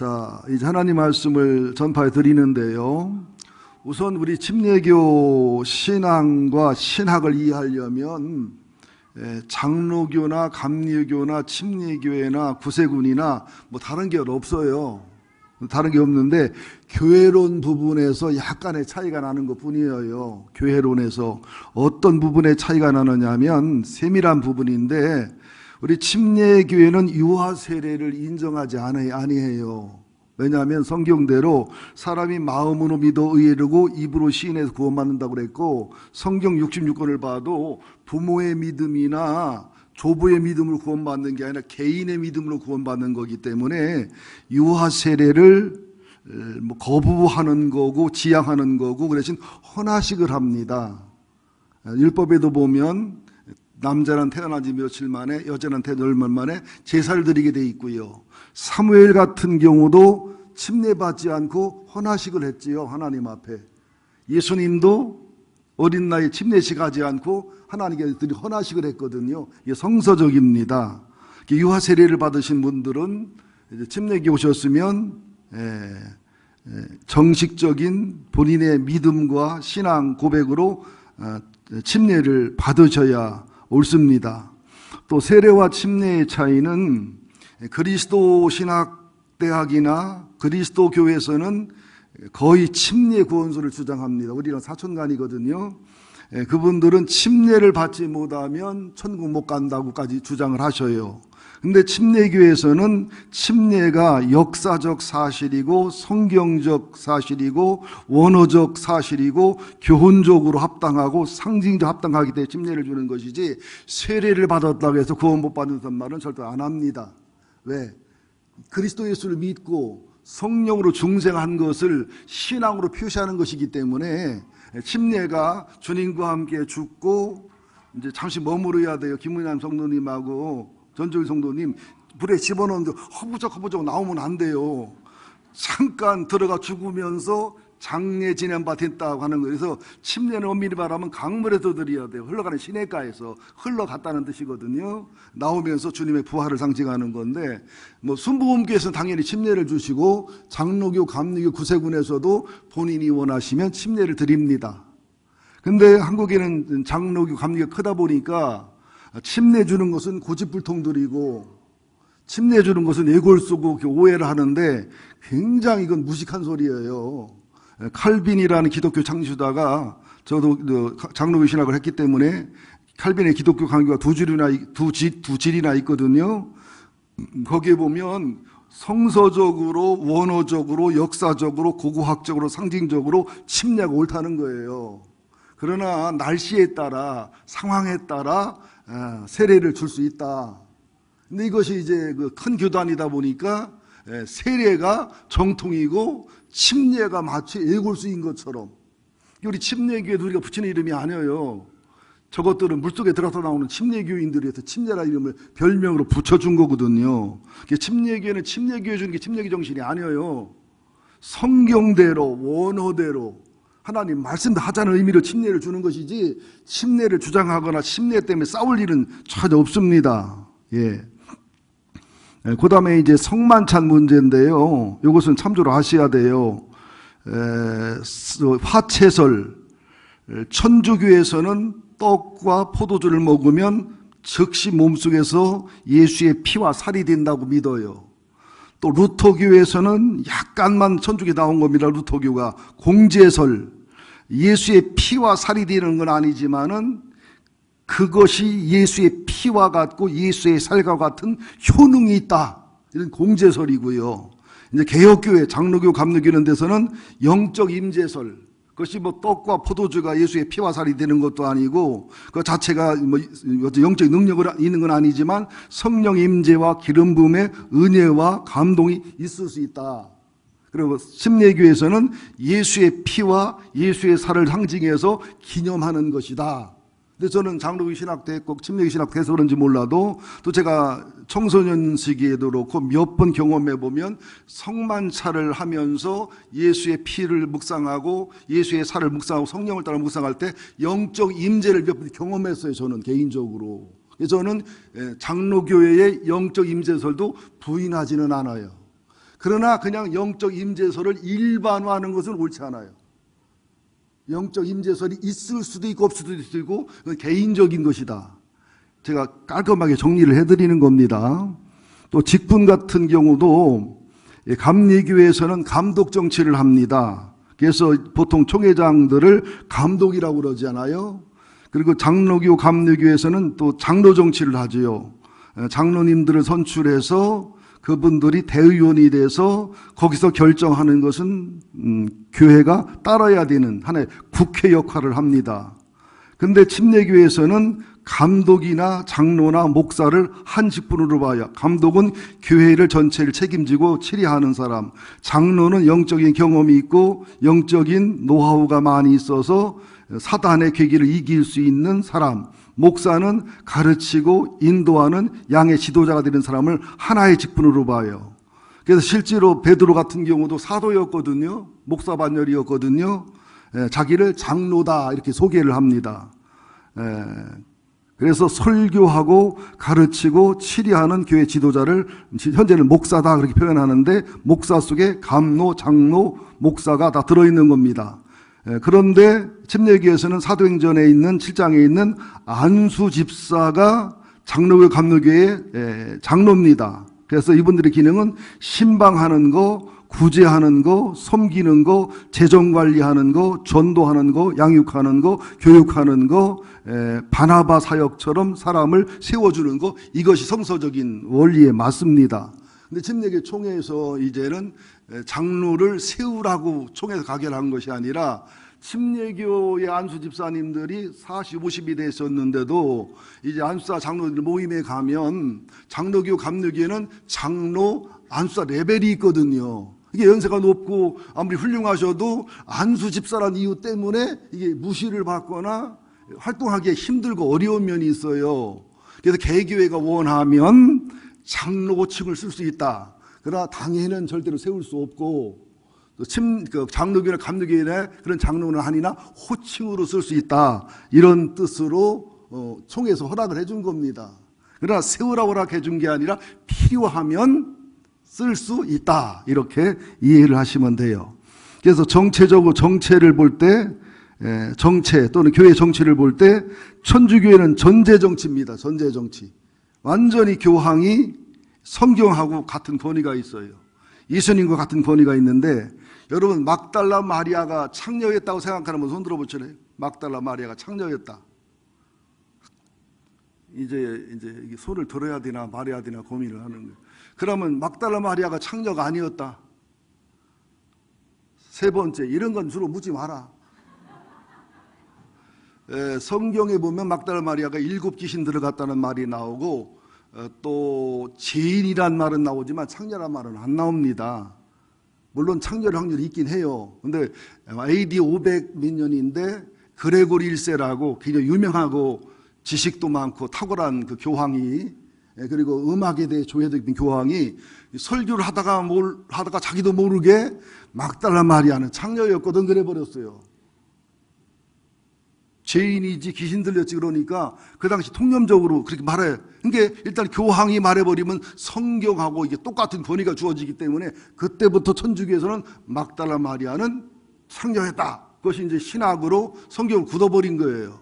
자, 이제 하나님 말씀을 전파해 드리는데요. 우선 우리 침례교 신앙과 신학을 이해하려면 장로교나 감리교나 침례교회나 구세군이나 뭐 다른 게 없어요. 다른 게 없는데 교회론 부분에서 약간의 차이가 나는 것 뿐이에요. 교회론에서 어떤 부분에 차이가 나느냐 하면 세밀한 부분인데, 우리 침례교회는 유아 세례를 인정하지 아니해요. 왜냐하면 성경대로 사람이 마음으로 믿어 의에르고 입으로 시인해서 구원받는다고 그랬고, 성경 66권을 봐도 부모의 믿음이나 조부의 믿음으로 구원받는 게 아니라 개인의 믿음으로 구원받는 거기 때문에 유아 세례를 거부하는 거고 지양하는 거고, 그 대신 헌화식을 합니다. 율법에도 보면 남자는 태어난 지 며칠 만에, 여자는 태어난 얼마 만에 제사를 드리게 돼 있고요. 사무엘 같은 경우도 침례받지 않고 헌화식을 했지요, 하나님 앞에. 예수님도 어린 나이에 침례식 하지 않고 하나님께 헌화식을 했거든요. 이게 성서적입니다. 유아 세례를 받으신 분들은 침례교 오셨으면 정식적인 본인의 믿음과 신앙 고백으로 침례를 받으셔야 옳습니다. 또 세례와 침례의 차이는 그리스도 신학대학이나 그리스도 교회에서는 거의 침례 구원소를 주장합니다. 우리는 사촌간이거든요. 그분들은 침례를 받지 못하면 천국 못 간다고까지 주장을 하셔요. 근데 침례교에서는 침례가 역사적 사실이고 성경적 사실이고 원어적 사실이고 교훈적으로 합당하고 상징적 합당하기 때문에 침례를 주는 것이지, 세례를 받았다고 해서 구원 못 받는다는 말은 절대 안 합니다. 왜? 그리스도 예수를 믿고 성령으로 중생한 것을 신앙으로 표시하는 것이기 때문에 침례가 주님과 함께 죽고 이제 잠시 머무러야 돼요. 김은남 성도님하고 전종일 성도님 불에 집어넣는데 허부적 나오면 안 돼요. 잠깐 들어가 죽으면서 장례 지낸 바 됐다고 하는 거예요. 그래서 침례는 엄밀히 말하면 강물에서 드려야 돼요. 흘러가는 시냇가에서 흘러갔다는 뜻이거든요. 나오면서 주님의 부활을 상징하는 건데, 뭐 순복음교에서는 당연히 침례를 주시고 장로교, 감리교, 구세군에서도 본인이 원하시면 침례를 드립니다. 근데 한국에는 장로교, 감리교가 크다 보니까 침례 주는 것은 고집불통들이고 침례 주는 것은 예골 쓰고 오해를 하는데, 굉장히 이건 무식한 소리예요. 칼빈이라는 기독교 창시자가, 저도 장로교 신학을 했기 때문에 칼빈의 기독교 강교가 두 질이나 있거든요. 거기에 보면 성서적으로, 원어적으로, 역사적으로, 고고학적으로, 상징적으로 침례가 옳다는 거예요. 그러나 날씨에 따라, 상황에 따라 세례를 줄 수 있다. 근데 이것이 이제 그 큰 교단이다 보니까 세례가 정통이고 침례가 마치 예골수인 것처럼, 우리 침례교회도 우리가 붙이는 이름이 아니에요. 저것들은 물속에 들어서 나오는 침례교인들이 해서 침례라 이름을 별명으로 붙여준 거거든요. 침례교회는 침례교회 주는 게 침례교 정신이 아니에요. 성경대로, 원어대로 하나님 말씀도 하자는 의미로 침례를 주는 것이지, 침례를 주장하거나 침례 때문에 싸울 일은 전혀 없습니다. 예. 그 다음에 이제 성만찬 문제인데요. 이것은 참조를 하셔야 돼요. 화채설, 천주교에서는 떡과 포도주를 먹으면 즉시 몸속에서 예수의 피와 살이 된다고 믿어요. 또 루터교에서는 약간만 천주교 나온 겁니다. 루터교가 공제설, 예수의 피와 살이 되는 건 아니지만은 그것이 예수의 피와 같고 예수의 살과 같은 효능이 있다, 이런 공제설이고요. 이제 개혁교회, 장로교, 감로교 이런 데서는 영적 임재설, 그것이 뭐 떡과 포도주가 예수의 피와 살이 되는 것도 아니고 그 자체가 뭐 영적 능력이 있는 건 아니지만 성령 임재와 기름 부음의 은혜와 감동이 있을 수 있다. 그리고 침례교에서는 예수의 피와 예수의 살을 상징해서 기념하는 것이다. 근데 저는 장로교 신학도 했고 침례교 신학도 해서 그런지 몰라도, 또 제가 청소년 시기에도 그렇고 몇 번 경험해 보면 성만찬을 하면서 예수의 피를 묵상하고 예수의 살을 묵상하고 성령을 따라 묵상할 때 영적 임재를 몇 번 경험했어요. 저는 개인적으로. 그래서 저는 장로교회의 영적 임재설도 부인하지는 않아요. 그러나 그냥 영적 임재설을 일반화하는 것은 옳지 않아요. 영적 임재설이 있을 수도 있고 없을 수도 있고 그건 개인적인 것이다. 제가 깔끔하게 정리를 해드리는 겁니다. 또 직분 같은 경우도 감리교회에서는 감독 정치를 합니다. 그래서 보통 총회장들을 감독이라고 그러잖아요. 그리고 장로교, 감리교회에서는 또 장로 정치를 하지요. 장로님들을 선출해서 그분들이 대의원이 돼서 거기서 결정하는 것은 교회가 따라야 되는 하나의 국회 역할을 합니다. 근데 침례교회에서는 감독이나 장로나 목사를 한 직분으로 봐요. 감독은 교회를 전체를 책임지고 치리하는 사람, 장로는 영적인 경험이 있고 영적인 노하우가 많이 있어서 사단의 괴기를 이길 수 있는 사람, 목사는 가르치고 인도하는 양의 지도자가 되는 사람을 하나의 직분으로 봐요. 그래서 실제로 베드로 같은 경우도 사도였거든요. 목사 반열이었거든요. 자기를 장로다 이렇게 소개를 합니다. 그래서 설교하고 가르치고 치리하는 교회 지도자를 현재는 목사다 그렇게 표현하는데 목사 속에 감로, 장로, 목사가 다 들어있는 겁니다. 그런데 침례교에서는 사도행전에 있는 7장에 있는 안수 집사가 장로교 감로교의 장로입니다. 그래서 이분들의 기능은 신방하는 거, 구제하는 거, 섬기는 거, 재정관리하는 거, 전도하는 거, 양육하는 거, 교육하는 거, 바나바 사역처럼 사람을 세워주는 거, 이것이 성서적인 원리에 맞습니다. 근데 침례교 총회에서 이제는 장로를 세우라고 총회에서 가결한 것이 아니라 침례교의 안수 집사님들이 40, 50이 됐었는데도 이제 안수사 장로들 모임에 가면 장로교, 감로교에는 장로, 안수사 레벨이 있거든요. 이게 연세가 높고 아무리 훌륭하셔도 안수 집사란 이유 때문에 이게 무시를 받거나 활동하기에 힘들고 어려운 면이 있어요. 그래서 개교회가 원하면 장로 호칭을 쓸 수 있다. 그러나 당회는 절대로 세울 수 없고 또 장로교나 감로교회나 그런 장로는 아니나 호칭으로 쓸 수 있다. 이런 뜻으로 총회에서 허락을 해준 겁니다. 그러나 세우라고 허락해 준 게 아니라 필요하면 쓸 수 있다. 이렇게 이해를 하시면 돼요. 그래서 정체적으로 정체를 볼 때 정체 또는 교회 정치를 볼 때 천주교회는 전제정치입니다. 전제정치. 완전히 교황이 성경하고 같은 권위가 있어요. 예수님과 같은 권위가 있는데 여러분 막달라 마리아가 창녀였다고 생각하는 분 손 들어보실래요? 막달라 마리아가 창녀였다. 이제 손을 들어야 되나 말해야 되나 고민을 하는 거예요. 그러면 막달라 마리아가 창녀가 아니었다. 세 번째, 이런 건 주로 묻지 마라. 성경에 보면 막달라 마리아가 7 귀신 들어갔다는 말이 나오고 또 죄인이란 말은 나오지만 창녀란 말은 안 나옵니다. 물론 창녀일 확률이 있긴 해요. 근데 AD 500 몇 년인데 그레고리 1세라고 굉장히 유명하고 지식도 많고 탁월한 그 교황이, 그리고 음악에 대해 조예적인 교황이 설교를 하다가 자기도 모르게 막달라 마리아는 창녀였거든 그래 버렸어요. 죄인이지 귀신 들렸지 그러니까 그 당시 통념적으로 그렇게 말해. 그러니까 일단 교황이 말해버리면 성경하고 이게 똑같은 권위가 주어지기 때문에 그때부터 천주교에서는 막달라 마리아는 창녀였다. 그것이 이제 신학으로 성경을 굳어버린 거예요.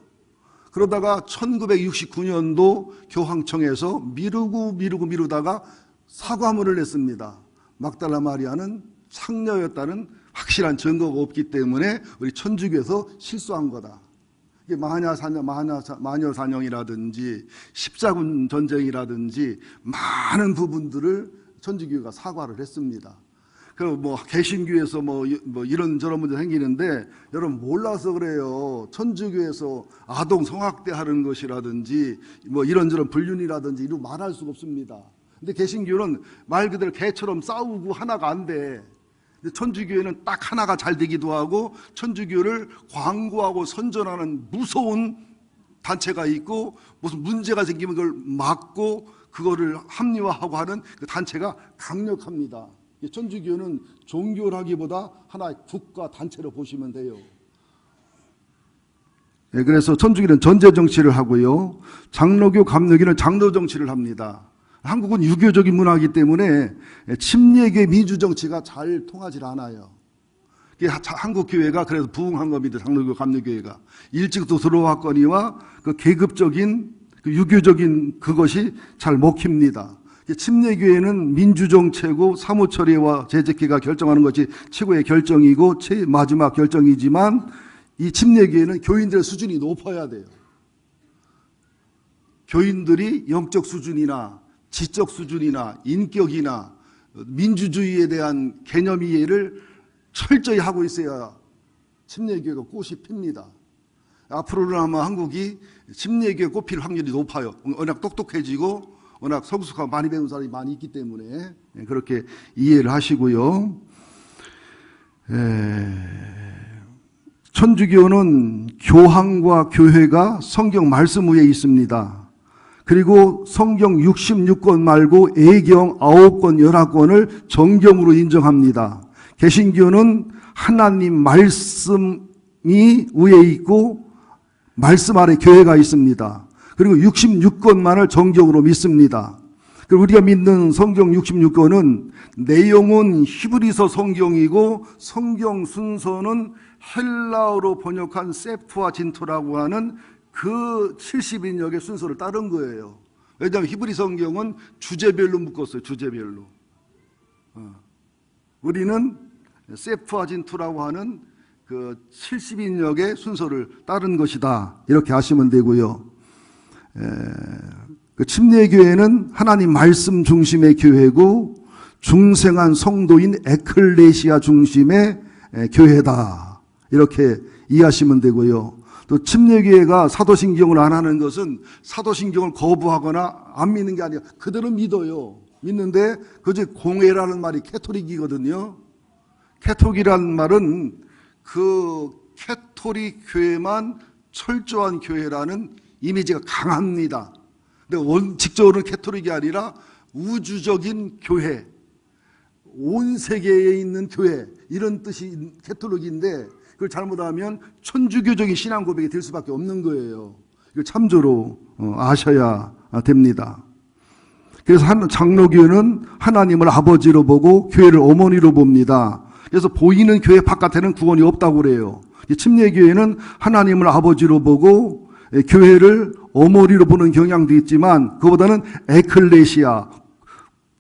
그러다가 1969년도 교황청에서 미루다가 사과문을 냈습니다. 막달라 마리아는 창녀였다는 확실한 증거가 없기 때문에 우리 천주교에서 실수한 거다. 마녀 사냥이라든지 십자군 전쟁이라든지 많은 부분들을 천주교가 사과를 했습니다. 그 개신교에서 이런저런 문제 생기는데 여러분 몰라서 그래요. 천주교에서 아동 성학대 하는 것이라든지 이런저런 불륜이라든지 이런 말할 수가 없습니다. 근데 개신교는 말 그대로 개처럼 싸우고 하나가 안 돼. 천주교회는 딱 하나가 잘 되기도 하고 천주교를 광고하고 선전하는 무서운 단체가 있고 무슨 문제가 생기면 그걸 막고 그거를 합리화하고 하는 그 단체가 강력합니다. 천주교는 종교라기보다 하나의 국가 단체로 보시면 돼요. 그래서 천주교는 전제 정치를 하고요. 장로교, 감로교는 장로 정치를 합니다. 한국은 유교적인 문화이기 때문에 침례교회 민주정치가 잘 통하지 않아요. 한국 교회가 그래서 부흥한 겁니다. 장로교 감리교회가 일찍도 들어왔거니와 그 계급적인 그 유교적인 그것이 잘 먹힙니다. 침례교회는 민주정체고 사무처리와 재직회가 결정하는 것이 최고의 결정이고 마지막 결정이지만 이 침례교회는 교인들의 수준이 높아야 돼요. 교인들이 영적 수준이나 지적 수준이나 인격이나 민주주의에 대한 개념 이해를 철저히 하고 있어야 침례교회가 꽃이 핍니다. 앞으로는 아마 한국이 침례교회 꽃필 확률이 높아요. 워낙 똑똑해지고 워낙 성숙하고 많이 배운 사람이 많이 있기 때문에 그렇게 이해를 하시고요. 천주교는 교황과 교회가 성경 말씀 위에 있습니다. 그리고 성경 66권 말고 애경 9권, 11권을 정경으로 인정합니다. 개신교는 하나님 말씀이 위에 있고 말씀 아래 교회가 있습니다. 그리고 66권만을 정경으로 믿습니다. 그리고 우리가 믿는 성경 66권은 내용은 히브리서 성경이고 성경 순서는 헬라어로 번역한 세프아진토라고 하는 그 70인역의 순서를 따른 거예요. 왜냐하면 히브리 성경은 주제별로 묶었어요. 주제별로. 우리는 세프아진토라고 하는 그 70인역의 순서를 따른 것이다. 이렇게 아시면 되고요. 그 침례교회는 하나님 말씀 중심의 교회고 중생한 성도인 에클레시아 중심의 교회다. 이렇게 이해하시면 되고요. 또 침례교회가 사도신경을 안 하는 것은 사도신경을 거부하거나 안 믿는 게 아니라 그들은 믿어요. 믿는데 그저 공회라는 말이 캐토릭이거든요. 캐토릭이라는 말은 그 캐토릭 교회만 철저한 교회라는 이미지가 강합니다. 근데 원칙적으로는 캐토릭이 아니라 우주적인 교회, 온 세계에 있는 교회 이런 뜻이 캐토릭인데 그걸 잘못하면 천주교적인 신앙 고백이 될 수밖에 없는 거예요. 이걸 참조로 아셔야 됩니다. 그래서 장로교회는 하나님을 아버지로 보고 교회를 어머니로 봅니다. 그래서 보이는 교회 바깥에는 구원이 없다고 그래요. 침례교회는 하나님을 아버지로 보고 교회를 어머니로 보는 경향도 있지만 그보다는 에클레시아,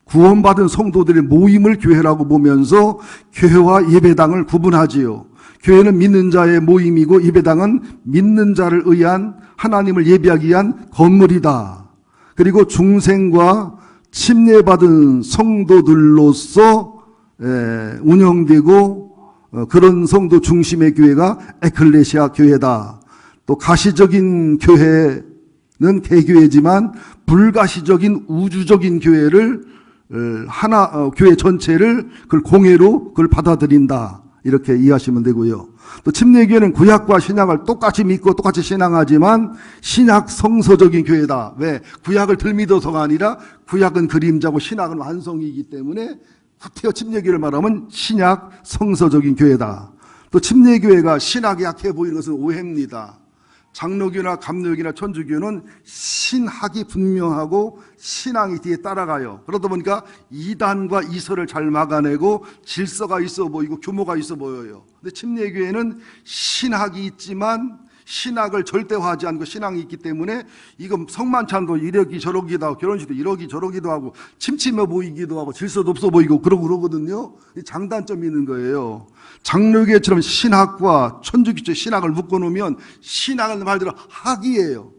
구원받은 성도들의 모임을 교회라고 보면서 교회와 예배당을 구분하지요. 교회는 믿는 자의 모임이고 예배당은 믿는 자를 의한 하나님을 예배하기 위한 건물이다. 그리고 중생과 침례받은 성도들로서 운영되고 그런 성도 중심의 교회가 에클레시아 교회다. 또 가시적인 교회는 개교회지만 불가시적인 우주적인 교회를 교회 전체를 그걸 공회로 그걸 받아들인다. 이렇게 이해하시면 되고요. 또 침례교회는 구약과 신약을 똑같이 믿고 똑같이 신앙하지만 신약 성서적인 교회다. 왜? 구약을 덜 믿어서가 아니라 구약은 그림자고 신약은 완성이기 때문에 구태여 침례교회를 말하면 신약 성서적인 교회다. 또 침례교회가 신학이 약해 보이는 것은 오해입니다. 장로교나 감로교나 천주교는 신학이 분명하고 신앙이 뒤에 따라가요. 그러다 보니까 이단과 이설을 잘 막아내고 질서가 있어 보이고 규모가 있어 보여요. 근데 침례교회는 신학이 있지만 신학을 절대화하지 않고 신앙이 있기 때문에 이거 성만찬도 이러기 저러기도 하고 결혼식도 이러기 저러기도 하고 침침해 보이기도 하고 질서도 없어 보이고 그러거든요. 장단점이 있는 거예요. 장로교회처럼 신학과 천주교적 신학을 묶어놓으면 신학은 말대로 학이에요.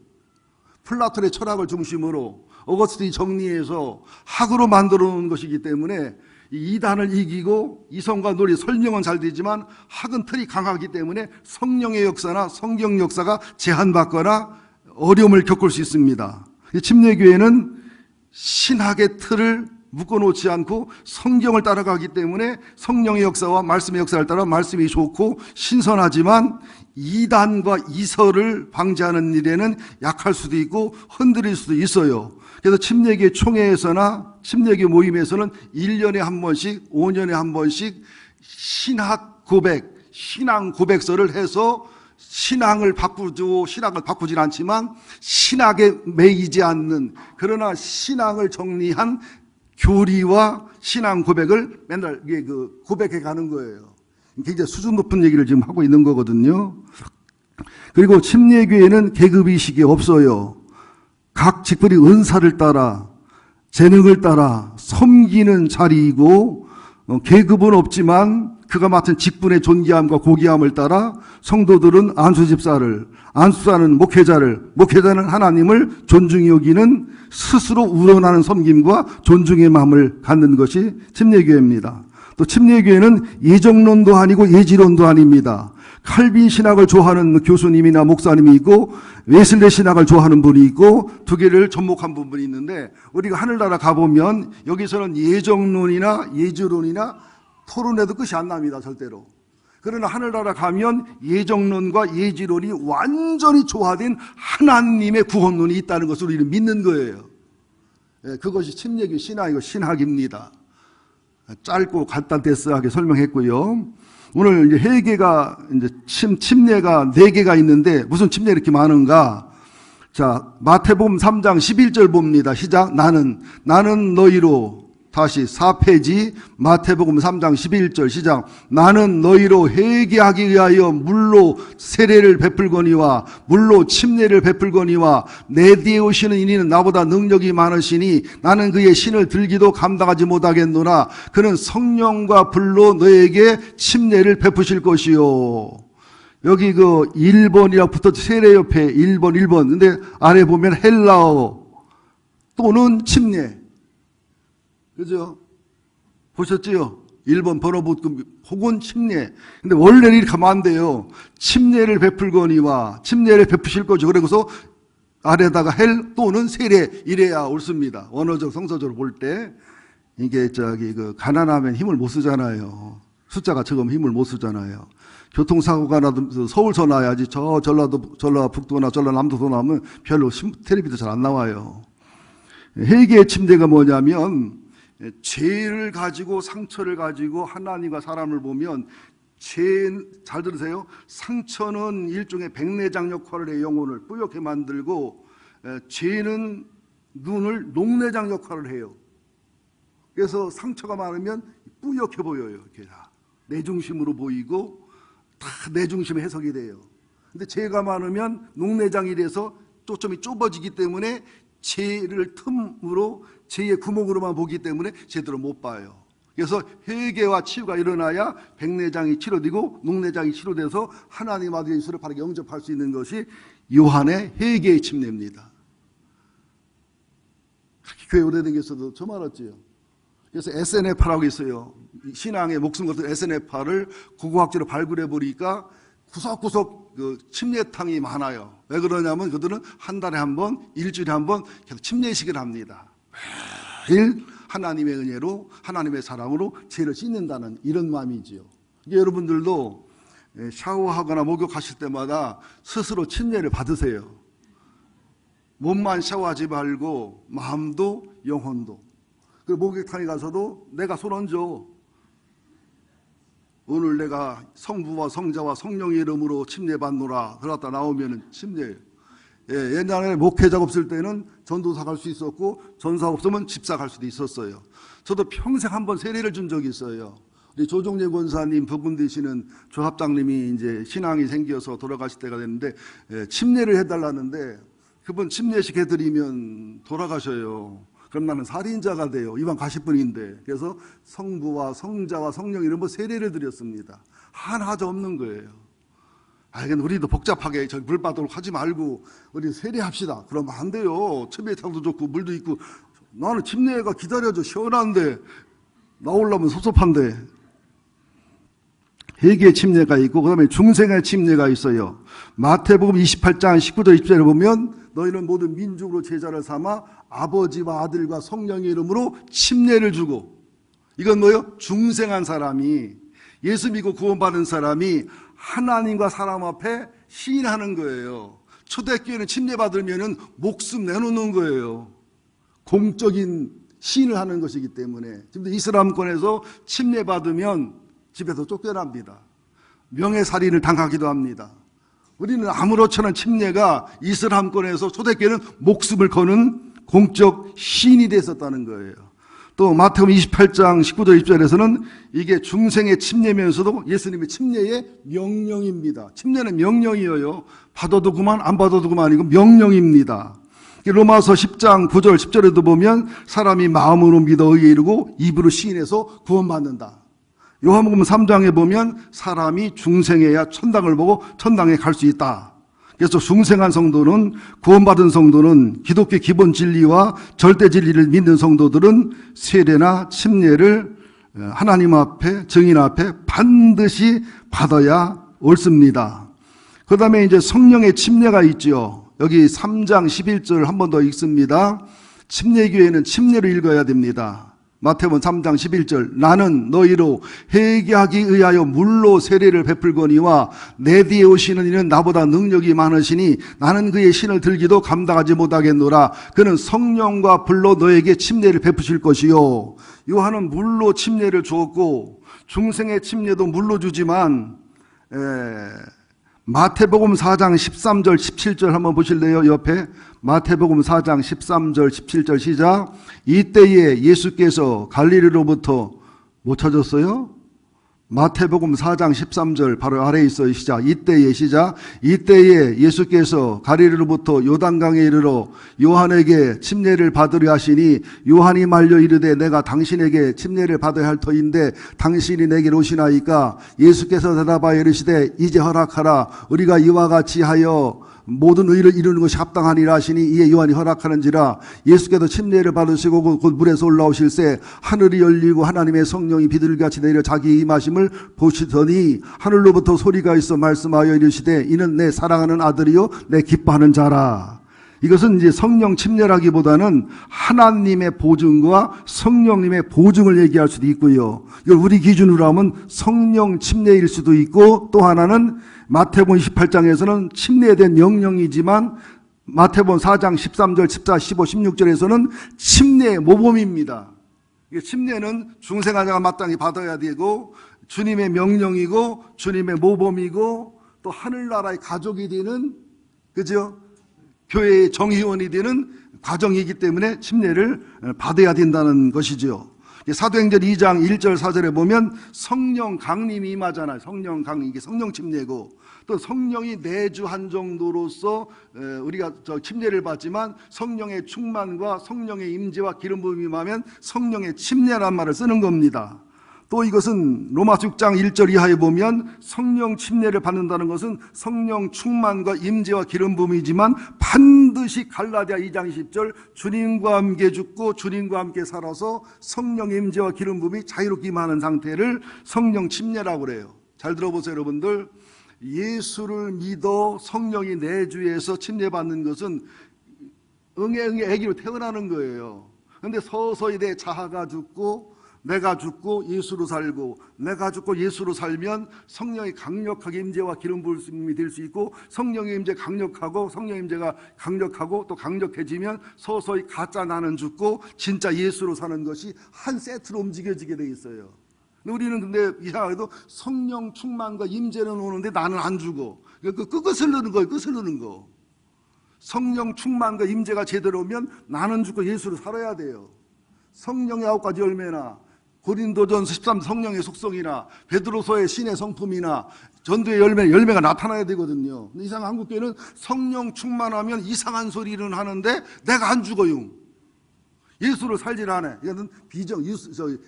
플라톤의 철학을 중심으로 어거스틴이 정리해서 학으로 만들어 놓은 것이기 때문에 이단을 이기고 이성과 논리 설명은 잘 되지만 학은 틀이 강하기 때문에 성령의 역사나 성경 역사가 제한받거나 어려움을 겪을 수 있습니다. 침례교회는 신학의 틀을 묶어놓지 않고 성경을 따라가기 때문에 성령의 역사와 말씀의 역사를 따라 말씀이 좋고 신선하지만 이단과 이설을 방지하는 일에는 약할 수도 있고 흔들릴 수도 있어요. 그래서 침례교회 총회에서나 침례교회 모임에서는 1년에 한 번씩 5년에 한 번씩 신학 고백, 신앙 고백서를 해서 신앙을 바꾸진 않지만 신학에 매이지 않는, 그러나 신앙을 정리한 교리와 신앙 고백을 맨날 고백해 가는 거예요. 굉장히 수준 높은 얘기를 지금 하고 있는 거거든요. 그리고 침례교회는 계급의식이 없어요. 각 직분이 은사를 따라, 재능을 따라 섬기는 자리이고, 계급은 없지만 그가 맡은 직분의 존귀함과 고귀함을 따라 성도들은 안수집사를, 안수사는 목회자를, 목회자는 하나님을 존중히 여기는 스스로 우러나는 섬김과 존중의 마음을 갖는 것이 침례교회입니다. 또 침례교회는 예정론도 아니고 예지론도 아닙니다. 칼빈 신학을 좋아하는 교수님이나 목사님이 있고 웨슬레 신학을 좋아하는 분이 있고 두 개를 접목한 부분이 있는데, 우리가 하늘나라 가보면 여기서는 예정론이나 예지론이나 토론해도 끝이 안 납니다, 절대로. 그러나 하늘나라 가면 예정론과 예지론이 완전히 조화된 하나님의 구원론이 있다는 것을 우리는 믿는 거예요. 그것이 침례교 신학이고 신학입니다. 짧고 간단하게 설명했고요. 오늘 이제 회개가 이제 침례가 4개가 있는데 무슨 침례 이렇게 많은가? 자, 마태복음 3장 11절 봅니다. 시작. 나는 너희로, 다시 4페이지 마태복음 3장 11절 시작. 나는 너희로 회개하기 위하여 물로 세례를 베풀거니와 물로 침례를 베풀거니와 내 뒤에 오시는 이는 나보다 능력이 많으시니 나는 그의 신을 들기도 감당하지 못하겠노라. 그는 성령과 불로 너에게 침례를 베푸실 것이요. 여기 1번이라 붙어 세례 옆에 1번. 근데 아래 보면 헬라어 또는 침례. 그죠? 보셨지요? 1번 번호 붙고 혹은 침례. 근데 원래는 이렇게 하면 안 돼요. 침례를 베풀거니와 침례를 베푸실 거죠. 그래서 아래다가 헬 또는 세례 이래야 옳습니다. 원어적 성서적으로 볼 때 이게 가난하면 힘을 못 쓰잖아요. 숫자가 적으면 힘을 못 쓰잖아요. 교통사고가 나도 서울서 나야지 저 전라북도나 전라남도서 나면 별로 텔레비도 잘 안 나와요. 회개의 침례가 뭐냐면 죄를 가지고 상처를 가지고 하나님과 사람을 보면 잘 들으세요. 상처는 일종의 백내장 역할을 해요. 영혼을 뿌옇게 만들고, 죄는 눈을 녹내장 역할을 해요. 그래서 상처가 많으면 뿌옇게 보여요. 이렇게 다 내중심으로 보이고 다 내중심 해석이 돼요. 근데 죄가 많으면 녹내장이 돼서 초점이 좁아지기 때문에 죄를 틈으로, 죄의 구멍으로만 보기 때문에 제대로 못 봐요. 그래서 회개와 치유가 일어나야 백내장이 치료되고 녹내장이 치료돼서 하나님 아들 예수를 바르게 영접할 수 있는 것이 요한의 회개의 침례입니다. 그렇게 교회 오래된 게 있어도 처음 알았지요. 그래서 SNF라고 있어요. 신앙의 목숨 같은 SNF를 고고학자로 발굴해 보니까 구석구석 침례탕이 많아요. 왜 그러냐면 그들은 한 달에 한 번, 일주일에 한 번 계속 침례식을 합니다. 매일 하나님의 은혜로, 하나님의 사랑으로 죄를 씻는다는 이런 마음이지요. 여러분들도 샤워하거나 목욕하실 때마다 스스로 침례를 받으세요. 몸만 샤워하지 말고 마음도 영혼도. 그리고 목욕탕에 가서도 내가 손 얹어. 오늘 내가 성부와 성자와 성령의 이름으로 침례받노라. 들어갔다 나오면 침례예요. 옛날에 목회자가 없을 때는 전도사 갈 수 있었고, 전사 없으면 집사 갈 수도 있었어요. 저도 평생 한번 세례를 준 적이 있어요. 우리 조종래 권사님 부분 되시는 조합장님이 이제 신앙이 생겨서 돌아가실 때가 됐는데, 침례를 해달라는데, 그분 침례식 해드리면 돌아가셔요. 그럼 나는 살인자가 돼요. 이방 가실 분인데. 그래서 성부와 성자와 성령 이런 세례를 드렸습니다. 하나도 없는 거예요. 근데 우리도 복잡하게 저기 물 받도록 하지 말고 우리 세례합시다. 그러면 안 돼요. 침례탕도 좋고 물도 있고. 나는 침례가 기다려줘. 시원한데 나오려면 섭섭한데. 회개의 침례가 있고 그다음에 중생의 침례가 있어요. 마태복음 28장 19절 20절에 보면 너희는 모든 민족으로 제자를 삼아 아버지와 아들과 성령의 이름으로 침례를 주고, 이건 뭐예요? 중생한 사람이, 예수 믿고 구원받은 사람이 하나님과 사람 앞에 시인하는 거예요. 초대교회는 침례 받으면 목숨 내놓는 거예요. 공적인 시인을 하는 것이기 때문에. 지금 이슬람권에서 침례 받으면 집에서 쫓겨납니다. 명예살인을 당하기도 합니다. 우리는 아무렇지 않은 침례가 이슬람권에서 초대교회는 목숨을 거는 공적 시인이 됐었다는 거예요. 또 마태복음 28장 19절 20절에서는 이게 중생의 침례면서도 예수님의 침례의 명령입니다. 침례는 명령이에요. 받아도 그만 안 받아도 그만이고 명령입니다. 로마서 10장 9절 10절에도 보면 사람이 마음으로 믿어 의에 이르고 입으로 시인해서 구원받는다. 요한복음 3장에 보면 사람이 중생해야 천당을 보고 천당에 갈 수 있다. 그래서 중생한 성도는, 구원받은 성도는, 기독교 기본 진리와 절대 진리를 믿는 성도들은 세례나 침례를 하나님 앞에, 증인 앞에 반드시 받아야 옳습니다. 그 다음에 이제 성령의 침례가 있죠. 여기 3장 11절 한 번 더 읽습니다. 침례교회는 침례로 읽어야 됩니다. 마태복음 3장 11절 나는 너희로 회개하기 의하여 물로 세례를 베풀거니와 내 뒤에 오시는 이는 나보다 능력이 많으시니 나는 그의 신을 들기도 감당하지 못하겠노라. 그는 성령과 불로 너에게 침례를 베푸실 것이요. 요한은 물로 침례를 주었고 중생의 침례도 물로 주지만 마태복음 4장 13절 17절 한번 보실래요? 옆에 마태복음 4장 13절 17절 시작. 이때에 예수께서 갈릴리로부터 뭐 찾았어요? 마태복음 4장 13절 바로 아래에 있어요. 시작. 이때에 시작. 이때에 예수께서 갈릴리로부터 요단강에 이르러 요한에게 침례를 받으려 하시니 요한이 말려 이르되 내가 당신에게 침례를 받아야 할 터인데 당신이 내게로 오시나이까. 예수께서 대답하여 이르시되 이제 허락하라. 우리가 이와 같이 하여 모든 의를 이루는 것이 합당하니라 하시니 이에 요한이 허락하는지라. 예수께서 침례를 받으시고 곧 물에서 올라오실새 하늘이 열리고 하나님의 성령이 비둘기같이 내려 자기 임하심을 보시더니 하늘로부터 소리가 있어 말씀하여 이르시되 이는 내 사랑하는 아들이요 내 기뻐하는 자라. 이것은 이제 성령 침례라기보다는 하나님의 보증과 성령님의 보증을 얘기할 수도 있고요. 이걸 우리 기준으로 하면 성령 침례일 수도 있고, 또 하나는 마태복음 28장에서는 침례에 대한 명령이지만 마태복음 4장 13절, 14, 15, 16절에서는 침례의 모범입니다. 침례는 중생한 자가 마땅히 받아야 되고 주님의 명령이고 주님의 모범이고 또 하늘나라의 가족이 되는, 그죠? 교회의 정의원이 되는 과정이기 때문에 침례를 받아야 된다는 것이죠. 사도행전 2장 1절 4절에 보면 성령 강림이 임하잖아요. 성령 강림, 이게 성령 침례고, 또 성령이 내주한 정도로서 우리가 침례를 받지만 성령의 충만과 성령의 임재와 기름 부음이 임하면 성령의 침례란 말을 쓰는 겁니다. 또 이것은 로마서 6장 1절 이하에 보면 성령 침례를 받는다는 것은 성령 충만과 임재와 기름 부음이지만 반드시 갈라디아 2장 10절 주님과 함께 죽고 주님과 함께 살아서 성령 임재와 기름 부음이 자유롭게 임하는 상태를 성령 침례라고 그래요. 잘 들어보세요, 여러분들. 예수를 믿어 성령이 내주에서 침례받는 것은 응애 아기로 태어나는 거예요. 그런데 서서히 내 자아가 죽고 내가 죽고 예수로 살고 내가 죽고 예수로 살면 성령이 강력하게 임재와 기름 부음이 될 수 있고, 성령의 임재 강력하고 성령의 임재가 강력하고 또 강력해지면 서서히 가짜 나는 죽고 진짜 예수로 사는 것이 한 세트로 움직여지게 돼 있어요. 우리는 근데 이상하게도 성령 충만과 임재는 오는데 나는 안 죽어. 끝을 넣는 거예요. 끝을 넣는 거. 성령 충만과 임재가 제대로 오면 나는 죽고 예수로 살아야 돼요. 성령의 9가지 열매나 고린도전서 13 성령의 속성이나 베드로서의 신의 성품이나 전도의 열매가 나타나야 되거든요. 근데 이상 한국교회는 성령 충만하면 이상한 소리는 하는데 내가 안 죽어요. 예수를 살질 않아. 이것은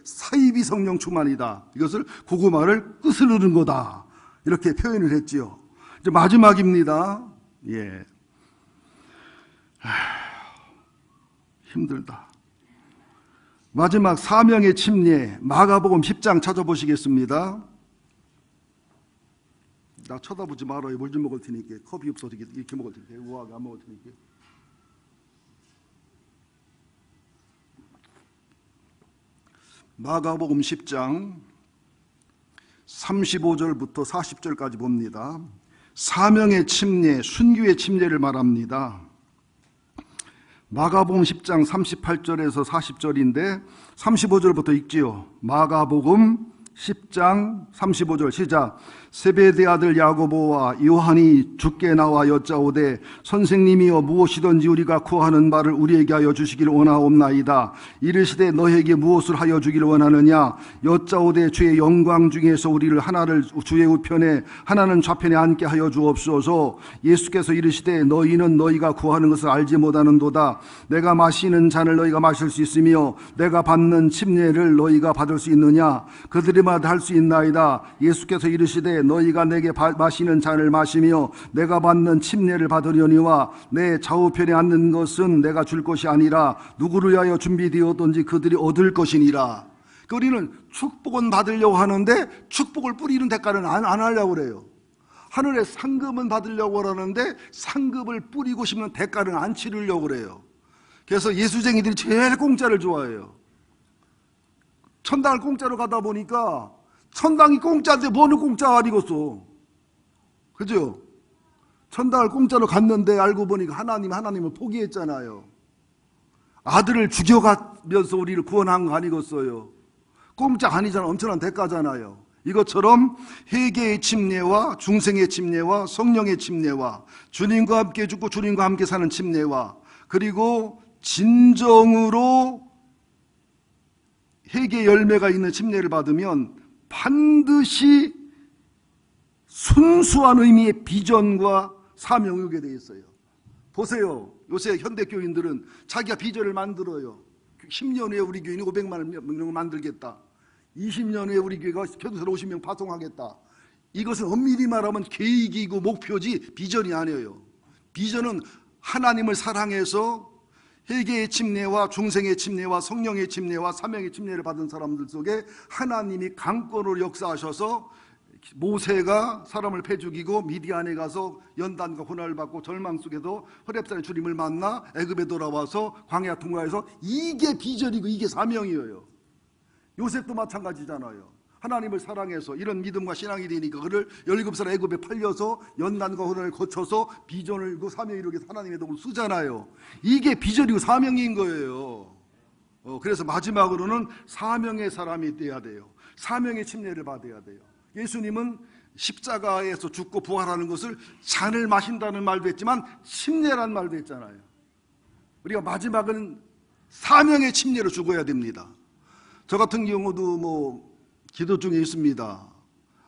사이비 성령 충만이다. 이것을 고구마를 끝을 누른 거다. 이렇게 표현을 했지요. 이제 마지막입니다. 힘들다. 마지막 사명의 침례, 마가복음 10장 찾아보시겠습니다. 나 쳐다보지 말아요. 물 좀 먹을 테니까. 컵이 없어서 이렇게 먹을 테니까. 우아하게 안 먹을 테니까. 마가복음 10장 35절부터 40절까지 봅니다. 사명의 침례, 순교의 침례를 말합니다. 마가복음 10장 38절에서 40절인데 35절부터 읽지요. 마가복음 10장 35절 시작. 세베대 아들 야고보와 요한이 주께 나와 여짜오되 선생님이여 무엇이든지 우리가 구하는 바를 우리에게 하여 주시기를 원하옵나이다. 이르시되 너에게 무엇을 하여 주기를 원하느냐. 여짜오되 주의 영광 중에서 우리를 하나를 주의 우편에 하나는 좌편에 앉게 하여 주옵소서. 예수께서 이르시되 너희는 너희가 구하는 것을 알지 못하는도다. 내가 마시는 잔을 너희가 마실 수 있으며 내가 받는 침례를 너희가 받을 수 있느냐. 그들이마다 할 수 있나이다. 예수께서 이르시되 너희가 내게 마시는 잔을 마시며 내가 받는 침례를 받으려니와 내 좌우편에 앉는 것은 내가 줄 것이 아니라 누구를 위하여 준비되었던지 그들이 얻을 것이니라. 우리는 축복은 받으려고 하는데 축복을 뿌리는 대가는 안 하려고 그래요. 하늘에 상급은 받으려고 하는데 상급을 뿌리고 싶은 대가는 안 치르려고 그래요. 그래서 예수쟁이들이 제일 공짜를 좋아해요. 천당을 공짜로 가다 보니까 천당이 공짜인데 뭐는 공짜가 아니겠어. 그죠? 천당을 공짜로 갔는데 알고 보니까 하나님을 포기했잖아요. 아들을 죽여가면서 우리를 구원한 거 아니겠어요. 공짜 아니잖아. 엄청난 대가잖아요. 이것처럼 회개의 침례와 중생의 침례와 성령의 침례와 주님과 함께 죽고 주님과 함께 사는 침례와 그리고 진정으로 회개 열매가 있는 침례를 받으면 반드시 순수한 의미의 비전과 사명이 오게 되어 있어요. 보세요. 요새 현대교인들은 자기가 비전을 만들어요. 10년 후에 우리 교인이 500만 명을 만들겠다. 20년 후에 우리 교회가 교도소를 50명 파송하겠다. 이것은 엄밀히 말하면 계획이고 목표지 비전이 아니에요. 비전은 하나님을 사랑해서 회개의 침례와 중생의 침례와 성령의 침례와 사명의 침례를 받은 사람들 속에 하나님이 강권으로 역사하셔서 모세가 사람을 패죽이고 미디안에 가서 연단과 고난을 받고 절망 속에도 호렙산의 주님을 만나 애굽에 돌아와서 광야 통과해서 이게 비전이고 이게 사명이에요. 요셉도 마찬가지잖아요. 하나님을 사랑해서 이런 믿음과 신앙이 되니까 그를 17살 애굽에 팔려서 연단과 고난을 거쳐서 비전을 이루고 사명을 이루기 위해서 하나님의 도움을 쓰잖아요. 이게 비전이고 사명인 거예요. 그래서 마지막으로는 사명의 사람이 돼야 돼요. 사명의 침례를 받아야 돼요. 예수님은 십자가에서 죽고 부활하는 것을 잔을 마신다는 말도 했지만 침례란 말도 했잖아요. 우리가 마지막은 사명의 침례로 죽어야 됩니다. 저 같은 경우도 기도 중에 있습니다.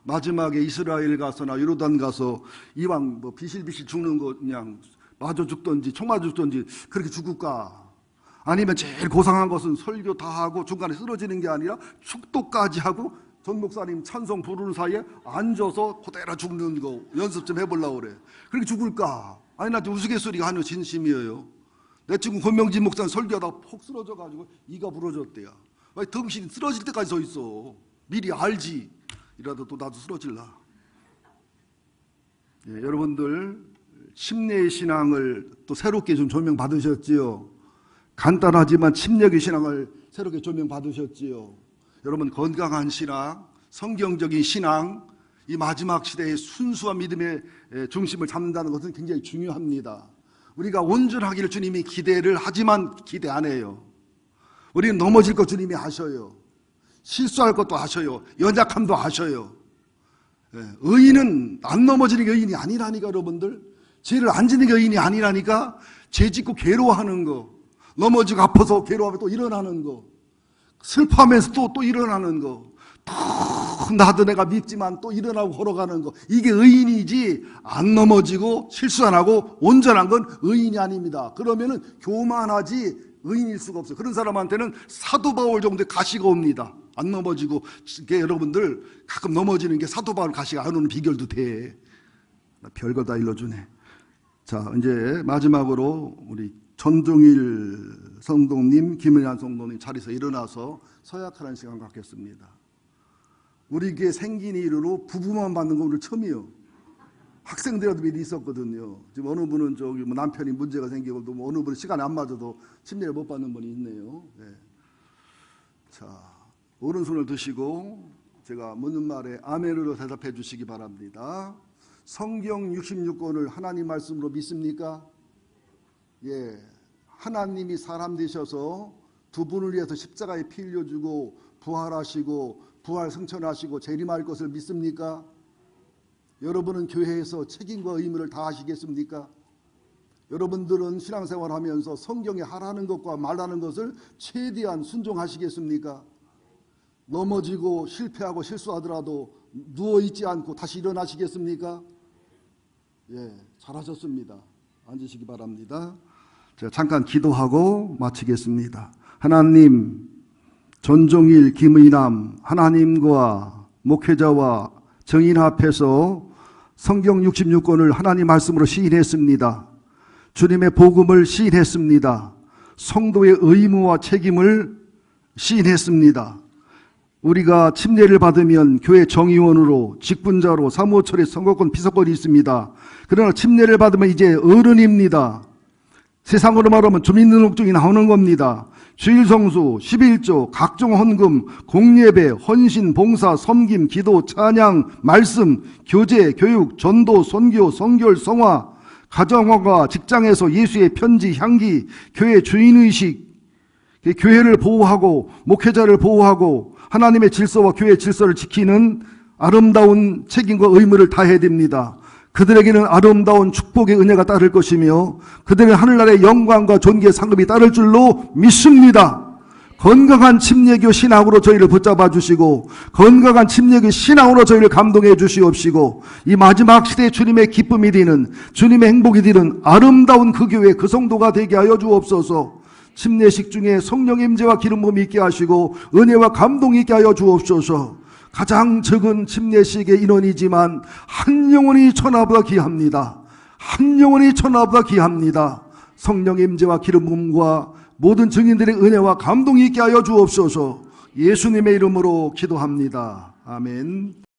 마지막에 이스라엘 가서나 요르단 가서 이왕 비실비실 죽는 거 그냥 맞아 죽던지 총 맞아 죽던지 그렇게 죽을까? 아니면 제일 고상한 것은 설교 다 하고 중간에 쓰러지는 게 아니라 축도까지 하고 전 목사님 찬송 부르는 사이에 앉아서 그대로 죽는 거 연습 좀 해보려고 그래. 그렇게 죽을까? 아니 나 우스갯소리가 하는 진심이에요. 내 친구 권명진 목사님 설교하다가 폭 쓰러져가지고 이가 부러졌대요. 왜 덩신이 쓰러질 때까지 서 있어. 미리 알지. 이라도 또 나도 쓰러질라. 여러분들 침례의 신앙을 또 새롭게 좀 조명 받으셨지요. 간단하지만 침례의 신앙을 새롭게 조명 받으셨지요. 여러분 건강한 신앙, 성경적인 신앙, 이 마지막 시대의 순수한 믿음의 중심을 잡는다는 것은 굉장히 중요합니다. 우리가 온전하기를 주님이 기대를 하지만 기대 안 해요. 우리는 넘어질 것 주님이 아셔요. 실수할 것도 아셔요. 연약함도 아셔요. 의인은 안 넘어지는 게 의인이 아니라니까. 여러분들 죄를 안 지는 게 의인이 아니라니까. 죄 짓고 괴로워하는 거, 넘어지고 아파서 괴로워하면 또 일어나는 거, 슬퍼하면서 또 일어나는 거, 나도 내가 밉지만 또 일어나고 걸어가는 거, 이게 의인이지 안 넘어지고 실수 안 하고 온전한 건 의인이 아닙니다. 그러면은 교만하지 의인일 수가 없어요. 그런 사람한테는 사도 바울 정도의 가시가 옵니다. 안 넘어지고. 여러분들 가끔 넘어지는 게 사도 바울 가시가 안 오는 비결도 돼. 별거 다 일러주네. 자, 이제 마지막으로 우리 전종일 성도님, 김은환 성도님 자리에서 일어나서 서약하는 시간 갖겠습니다. 우리 교회 생긴 이후로 부부만 받는 건 오늘 처음이에요. 학생들에도 미리 있었거든요. 지금 어느 분은 남편이 문제가 생기고 또 어느 분은 시간이 안 맞아도 침례를 못 받는 분이 있네요. 네. 자, 오른손을 드시고 제가 묻는 말에 아멘으로 대답해 주시기 바랍니다. 성경 66권을 하나님 말씀으로 믿습니까? 예, 하나님이 사람 되셔서 두 분을 위해서 십자가에 피 흘려주고 부활하시고 부활 승천하시고 재림할 것을 믿습니까? 여러분은 교회에서 책임과 의무를 다하시겠습니까? 여러분들은 신앙생활하면서 성경에 하라는 것과 말하는 것을 최대한 순종하시겠습니까? 넘어지고 실패하고 실수하더라도 누워있지 않고 다시 일어나시겠습니까? 예, 잘하셨습니다. 앉으시기 바랍니다. 제가 잠깐 기도하고 마치겠습니다. 하나님, 전종일, 김의남 하나님과 목회자와 정인 앞에서 성경 66권을 하나님 말씀으로 시인했습니다. 주님의 복음을 시인했습니다. 성도의 의무와 책임을 시인했습니다. 우리가 침례를 받으면 교회 정의원으로, 직분자로, 사무처리, 선거권, 비서권이 있습니다. 그러나 침례를 받으면 이제 어른입니다. 세상으로 말하면 주민등록증이 나오는 겁니다. 주일성수, 11조, 각종 헌금, 공예배, 헌신, 봉사, 섬김, 기도, 찬양, 말씀, 교제, 교육, 전도, 선교, 성결, 성화, 가정화가, 직장에서 예수의 편지, 향기, 교회 주인의식, 교회를 보호하고 목회자를 보호하고 하나님의 질서와 교회의 질서를 지키는 아름다운 책임과 의무를 다해야 됩니다. 그들에게는 아름다운 축복의 은혜가 따를 것이며 그들은 하늘나라의 영광과 존귀의 상급이 따를 줄로 믿습니다. 건강한 침례교 신앙으로 저희를 붙잡아 주시고 건강한 침례교 신앙으로 저희를 감동해 주시옵시고 이 마지막 시대에 주님의 기쁨이 되는, 주님의 행복이 되는 아름다운 그 교회, 그 성도가 되게 하여 주옵소서. 침례식 중에 성령의 임재와 기름 부음이 있게 하시고 은혜와 감동이 있게 하여 주옵소서. 가장 적은 침례식의 인원이지만 한 영혼이 천하보다 귀합니다. 한 영혼이 천하보다 귀합니다. 성령의 임재와 기름 부음과 모든 증인들의 은혜와 감동이 있게 하여 주옵소서. 예수님의 이름으로 기도합니다. 아멘.